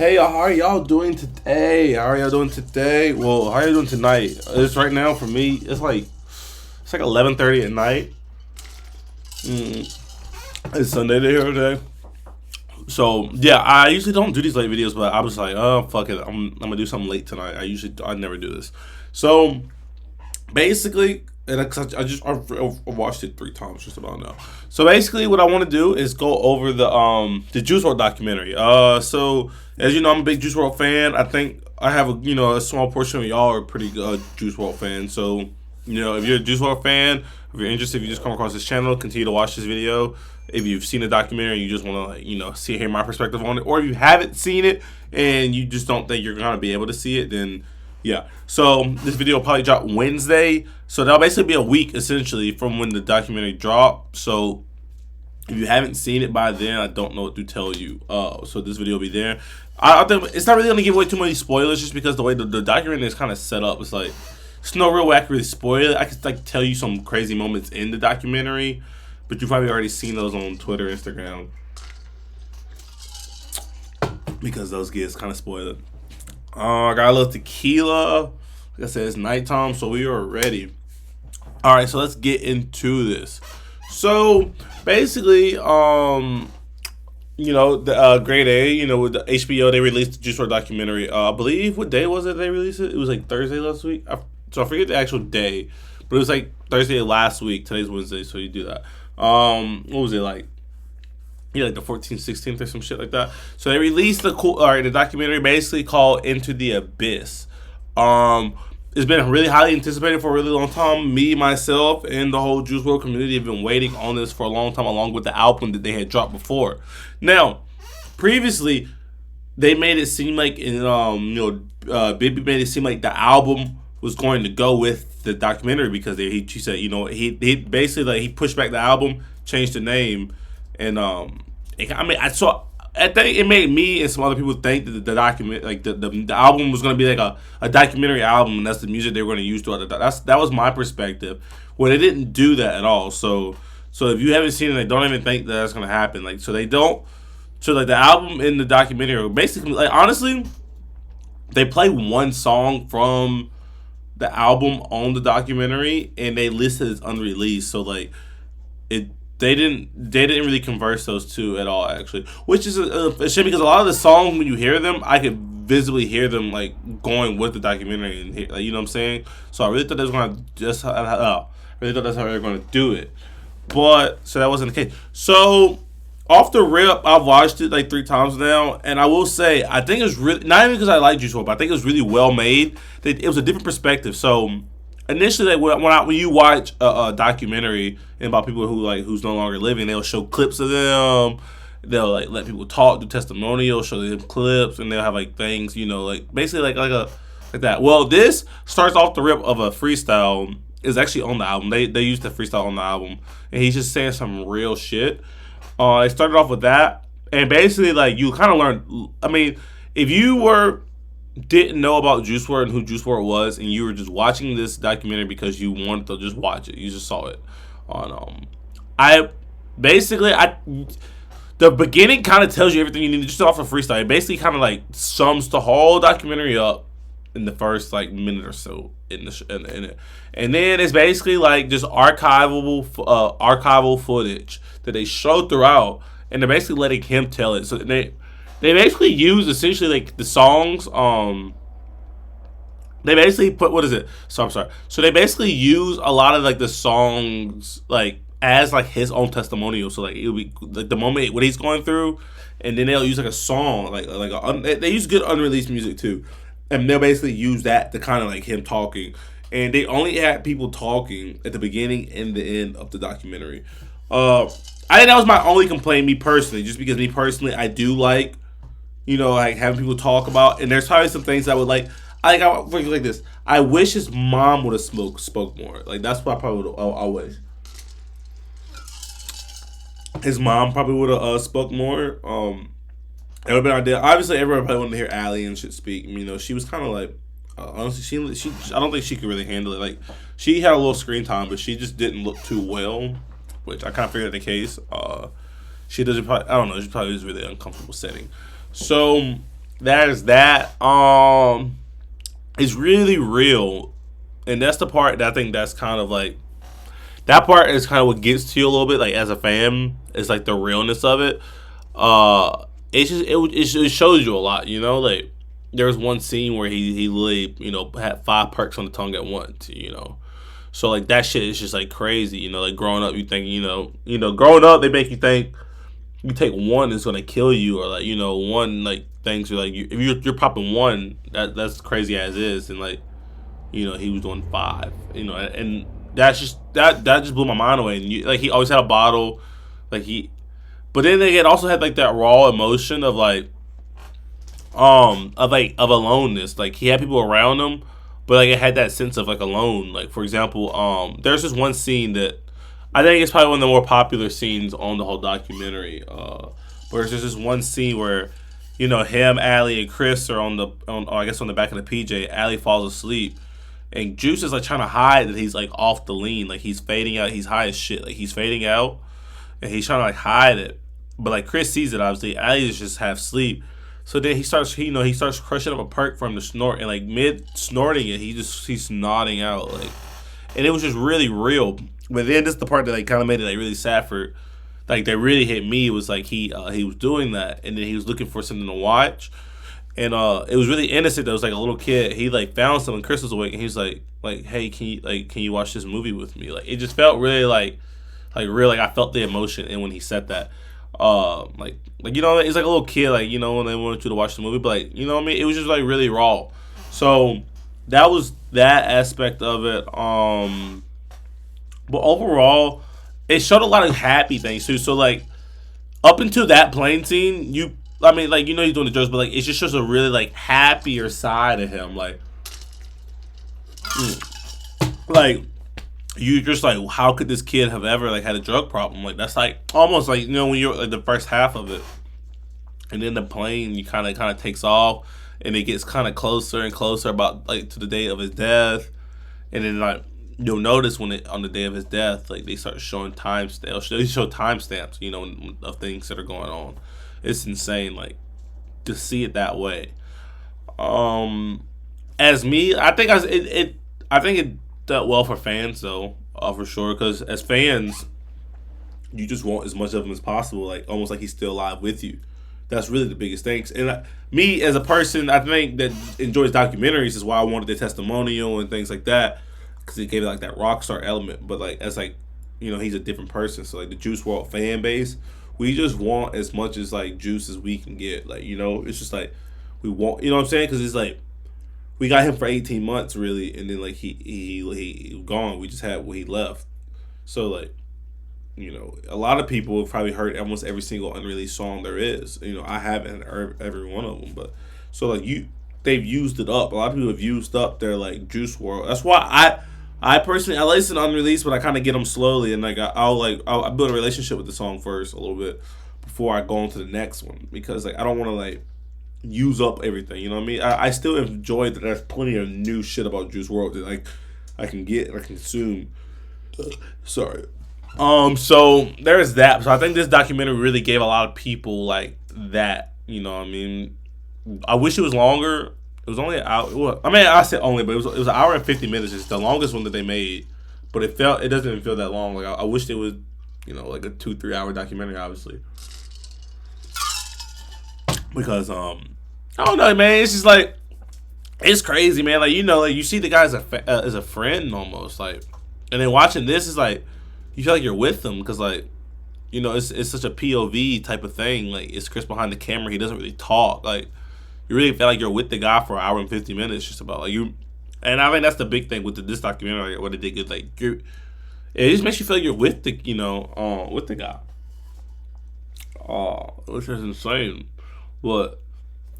Hey, how are y'all doing today? How are y'all doing today? Well, how are you doing tonight? It's right now for me. It's like 11:30 at night. It's Sunday here today. So yeah, I usually don't do these late videos, but I was like, oh fuck it, I'm gonna do something late tonight. I never do this. So basically, and I watched it 3 times just about now. So basically, what I want to do is go over the Juice Wrld documentary. So as you know, I'm a big Juice Wrld fan. I think I have a small portion of y'all are pretty Juice Wrld fans. So if you're a Juice Wrld fan, if you're interested, if you just come across this channel, continue to watch this video. If you've seen the documentary and you just want to hear my perspective on it, or if you haven't seen it and you just don't think you're gonna be able to see it, then yeah. So this video will probably drop Wednesday. So that'll basically be a week essentially from when the documentary dropped. So if you haven't seen it by then, I don't know what to tell you. So this video will be there. I think it's not really gonna give away too many spoilers, just because the way the documentary is kind of set up. It's like there's no real way I can really spoil it. I could tell you some crazy moments in the documentary, but you've probably already seen those on Twitter, Instagram, because those get kind of spoiled. I got a little tequila. Like I said, it's nighttime, so we are ready. All right, so let's get into this. So basically, the Grade A, with the HBO, they released the Juice WRLD documentary. I believe, what day was it they released it? It was like Thursday last week. So I forget the actual day, but it was like Thursday last week. Today's Wednesday, so you do that. What was it like? Yeah, like the 14th, 16th or some shit like that. So they released the documentary basically called Into the Abyss. It's been really highly anticipated for a really long time. Me, myself, and the whole Juice WRLD community have been waiting on this for a long time, along with the album that they had dropped before. Now, previously, they made it seem like, Bibby made it seem like the album was going to go with the documentary, because he said, he basically he pushed back the album, changed the name. And I think it made me and some other people think that the document, like the album, was gonna be like a documentary album, and that's the music they were gonna use throughout that was my perspective. Well, they didn't do that at all. So if you haven't seen it, they don't even think that's gonna happen. They don't. So the album and the documentary are basically, honestly, they play one song from the album on the documentary, and they list it as unreleased. So They didn't really converse those two at all, actually, which is a shame, because a lot of the songs, when you hear them, I could visibly hear them going with the documentary, and you know what I'm saying. So I really thought they was gonna really thought that's how they were gonna do it, but so that wasn't the case. So off the rip, I've watched it 3 times now, and I will say I think it's really, not even because I like Juice WRLD, but I think it was really well made. It was a different perspective. So initially, when you watch a documentary about people who's no longer living, they'll show clips of them. They'll let people talk, do testimonials, show them clips, and they'll have things, basically like that. Well, this starts off the rip of a freestyle. Is actually on the album. They used the freestyle on the album, and he's just saying some real shit. They started off with that, and basically you kind of learn. I mean, if you didn't know about Juice WRLD and who Juice WRLD was, and you were just watching this documentary because you wanted to just watch it, you just saw it on the beginning kind of tells you everything you need just off of freestyle. It basically kind of sums the whole documentary up in the first minute or so in it, and then it's basically just archival footage that they show throughout, and they're basically letting him tell it. So they basically use essentially the songs. They basically put, what is it? So I'm sorry. So they basically use a lot of the songs as his own testimonial. So it'll be the moment what he's going through, and then they'll use a song they use good unreleased music too, and they'll basically use that to kind of him talking. And they only had people talking at the beginning and the end of the documentary. I think that was my only complaint, me personally, just because me personally, I do having people talk about, and there's probably some things I would like this. I wish his mom would have spoke more. That's what I probably would. I wish his mom probably would have spoke more. It would have been ideal. Obviously, everyone probably wanted to hear Allie and shit speak. She was kind of honestly, she I don't think she could really handle it. She had a little screen time, but she just didn't look too well, which I kind of figured the case. She doesn't probably, I don't know, she probably was a really uncomfortable setting. So there's that. It's really real, and that's the part that I think that's kind of like that part is kind of what gets to you a little bit. Like as a fan, it's like the realness of it. It's just it shows you a lot. You know, like there was one scene where he literally had 5 perks on the tongue at once. So like that shit is just like crazy. Like growing up, you think growing up they make you think you take one is gonna kill you, or like one like things are like if you're popping one that's crazy as is, and like he was doing 5, and that's just that just blew my mind away. And like he always had a bottle, like but then it also had like that raw emotion of like of aloneness. Like he had people around him, but like it had that sense of like alone. Like for example, there's this one scene that I think it's probably one of the more popular scenes on the whole documentary. Where there's this one scene where him, Allie, and Chris are on I guess on the back of the PJ. Allie falls asleep, and Juice is like trying to hide that he's like off the lean, like he's fading out. He's high as shit, like he's fading out, and he's trying to like hide it. But like Chris sees it, obviously. Allie is just half asleep. So then he starts crushing up a perk for him to snort, and like mid snorting it, he's nodding out, like, and it was just really real. But then this is the part that like kind of made it like really sad for, like that really hit me. It was like he was doing that, and then he was looking for something to watch, and it was really innocent. There was like a little kid. He like found something. Chris was awake, and he was like, hey, can you watch this movie with me? Like it just felt really like real. Like I felt the emotion, and when he said that, like it's like a little kid, like when they wanted you to watch the movie, but like what I mean. It was just like really raw. So that was that aspect of it. But overall, it showed a lot of happy things too. So like up until that plane scene, he's doing the jokes, but like it just shows a really like happier side of him. Like you just like, how could this kid have ever like had a drug problem? Like that's like almost like when you're like the first half of it, and then the plane you kind of takes off, and it gets kind of closer and closer about like to the day of his death, and then like you'll notice when on the day of his death, like they start showing they show timestamps, of things that are going on. It's insane, like to see it that way. As me, I think it did well for fans though, for sure. Because as fans, you just want as much of him as possible, like almost like he's still alive with you. That's really the biggest thing. And me as a person, I think that enjoys documentaries is why I wanted the testimonial and things like that. Because it gave it like that rock star element, but like as like he's a different person. So like the Juice Wrld fan base, we just want as much as like Juice as we can get. Like it's just like we want, what I'm saying? Because it's like we got him for 18 months really, and then like he gone. We just had what he left. So like a lot of people have probably heard almost every single unreleased song there is. I haven't heard every one of them, but so like they've used it up. A lot of people have used up their like Juice Wrld. That's why I personally I listen to unreleased, but I kind of get them slowly, and like I'll build a relationship with the song first a little bit before I go on to the next one, because like I don't want to like use up everything. You know what I mean? I still enjoy that there's plenty of new shit about Juice Wrld that like I can get and I can consume. Sorry. So there's that. So I think this documentary really gave a lot of people like that. You know what I mean? I wish it was longer. It was only an hour. Well, I mean, I said only, but it was an hour and 50 minutes. It's the longest one that they made, but it doesn't even feel that long. Like I wish it was, like a 2-3 hour documentary, obviously. Because I don't know, man. It's just like it's crazy, man. Like like you see the guy as a friend almost, like, and then watching this is like you feel like you're with them because like it's such a POV type of thing. Like it's Chris behind the camera. He doesn't really talk. Like you really feel like you're with the guy for an hour and 50 minutes, just about like you. And I think that's the big thing with this documentary. Like, what they did good, like it just makes you feel like you're with the with the guy. Which is insane. But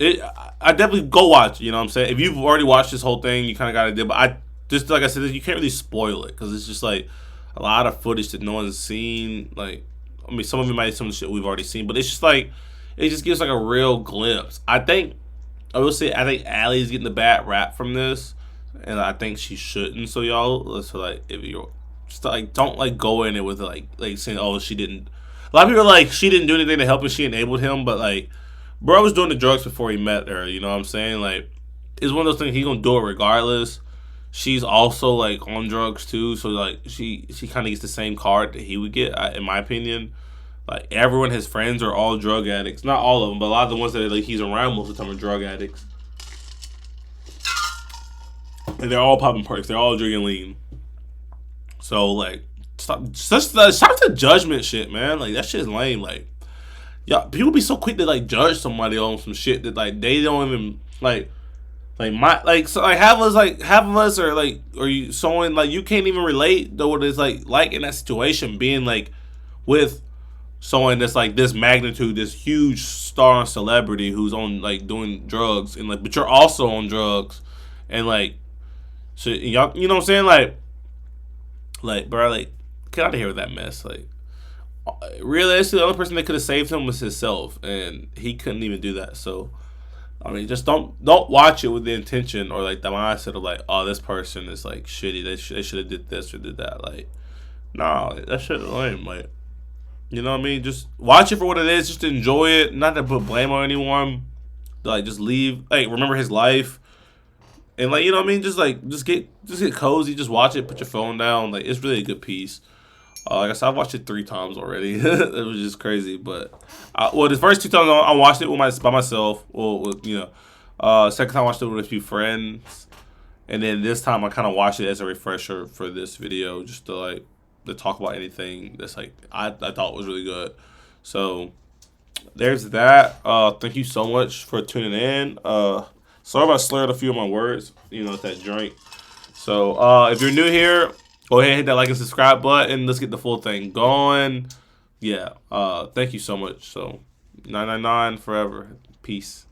I definitely go watch. You know what I'm saying? If you've already watched this whole thing, you kind of got to do. But I just like I said, you can't really spoil it because it's just like a lot of footage that no one's seen. Like I mean, some of it might be some of the shit we've already seen, but it's just like it just gives like a real glimpse. I think Allie's getting the bad rap from this, and I think she shouldn't. So y'all, so like if you're just like don't like go in it with like saying she didn't. A lot of people are like she didn't do anything to help him. She enabled him, but like bro was doing the drugs before he met her. You know what I'm saying? Like, it's one of those things. He gonna do it regardless. She's also like on drugs too, so like she kind of gets the same card that he would get, in my opinion. Like everyone, his friends are all drug addicts. Not all of them, but a lot of the ones that like he's around most of the time are drug addicts. And they're all popping perks. They're all drinking lean. So like, stop the judgment shit, man. Like that shit's lame. Like, yeah, people be so quick to like judge somebody on some shit that like they don't even half of us are like, or you someone like you can't even relate to what it's like in that situation, being like with someone that's like this magnitude, this huge star and celebrity who's on like doing drugs, and like but you're also on drugs, and like so y'all, you know what I'm saying, like bro, like get out of here with that mess. Like realistically, the only person that could have saved him was himself, and he couldn't even do that. So I mean, just don't watch it with the intention or like the mindset of like, oh, this person is like shitty. They should have did this or did that. Like, nah, that shit is lame. Like, you know what I mean? Just watch it for what it is. Just enjoy it. Not to put blame on anyone. Like, just leave. Like, remember his life, and like, you know what I mean? Just get cozy. Just watch it. Put your phone down. Like, it's really a good piece. Like I said, I've watched it 3 times already. It was just crazy. But the first 2 times I watched it by myself. Well, you know, second time I watched it with a few friends, and then this time I kind of watched it as a refresher for this video, just to talk about anything that's like I thought was really good. So there's that. Thank you so much for tuning in. Sorry if I slurred a few of my words. You know, with that drink. So if you're new here, go ahead and hit that like and subscribe button. Let's get the full thing going. Yeah. Thank you so much. So 999 forever. Peace.